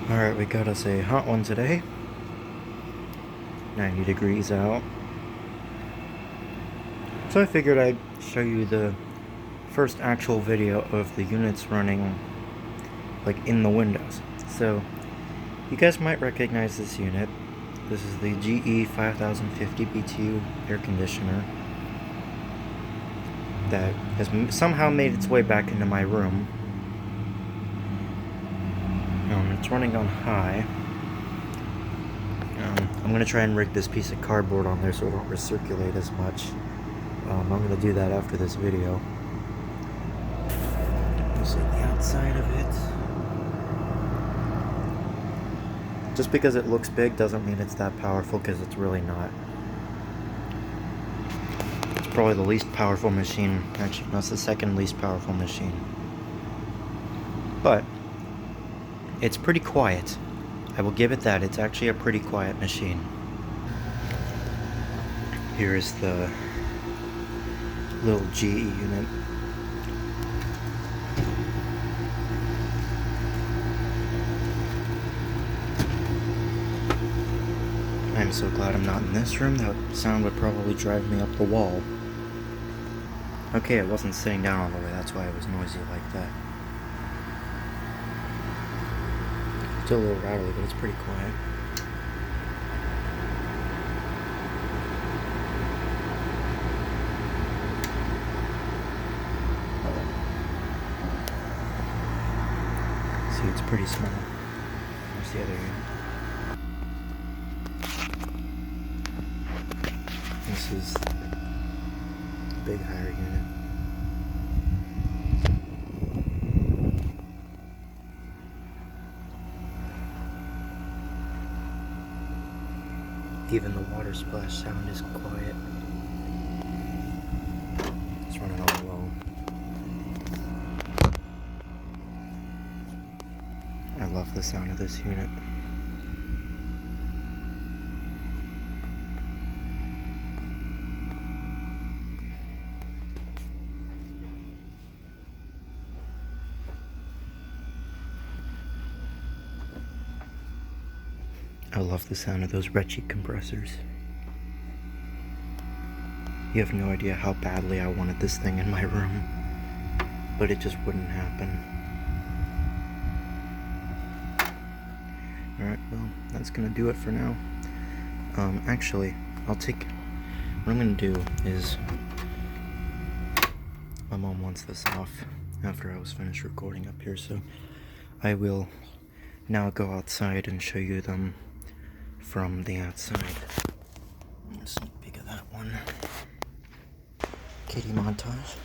Alright, we got us a hot one today. 90 degrees out. So I figured I'd show you the first actual video of the units running, like, in the windows. So, you guys might recognize this unit. This is the GE 5050 BTU air conditioner that has somehow made its way back into my room. It's running on high. I'm going to try and rig this piece of cardboard on there so it won't recirculate as much. I'm going to do that after this video. See the outside of it. Just because it looks big doesn't mean it's that powerful, because it's really not. It's probably the least powerful machine. Actually, no, it's the second least powerful machine. But it's pretty quiet. I will give it that. It's actually a pretty quiet machine. Here is the little GE unit. I'm so glad I'm not in this room. That sound would probably drive me up the wall. Okay, I wasn't sitting down all the way. That's why it was noisy like that. Still a little rattly, but it's pretty quiet. See, it's pretty small. There's the other unit. This is the big higher unit. Even the water splash sound is quiet. It's running all low. I love the sound of this unit. I love the sound of those Recce compressors. You have no idea how badly I wanted this thing in my room, but it just wouldn't happen. Alright, well, that's gonna do it for now. Actually, what I'm gonna do is, my mom wants this off after I was finished recording up here, so I will now go outside and show you them from the outside. A sneak peek of that one. Kitty montage.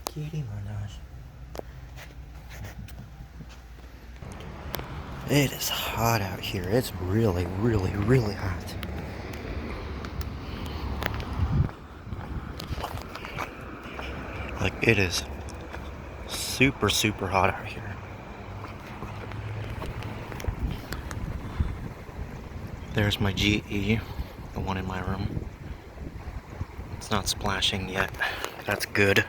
Kitty montage. It is hot out here. It's really, really, really hot. Like, it is super, super hot out here. There's my GE, the one in my room. It's not splashing yet. That's good.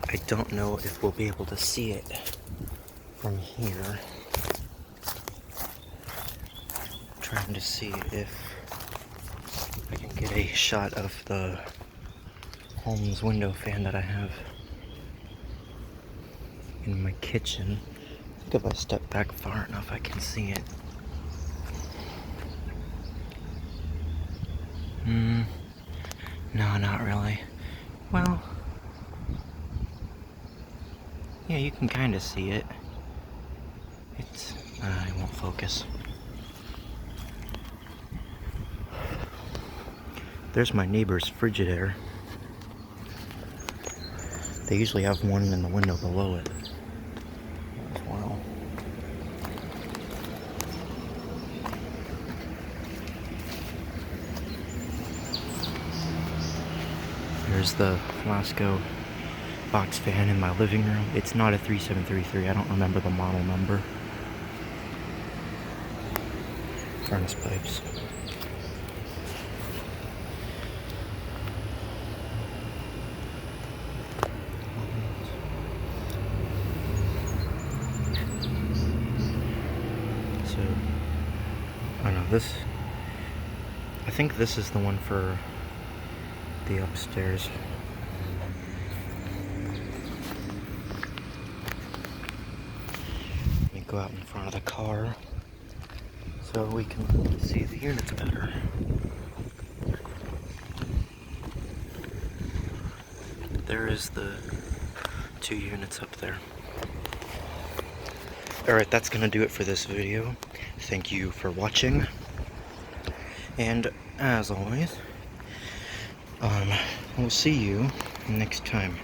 I don't know if we'll be able to see it from here. Trying to see if I can get a shot of the Holmes window fan that I have in my kitchen. I think if I step back far enough, I can see it. No, not really. Well, yeah, you can kind of see it. It won't focus. There's my neighbor's Frigidaire. They usually have one in the window below it as well. There's the Lasco box fan in my living room. It's not a 3733. I don't remember the model number. Furnace pipes. So, I don't know, this, I think this is the one for the upstairs. Let me go out in front of the car so we can see the units better. There is the 2 units up there. Alright, that's gonna do it for this video. Thank you for watching. And as always, we'll see you next time.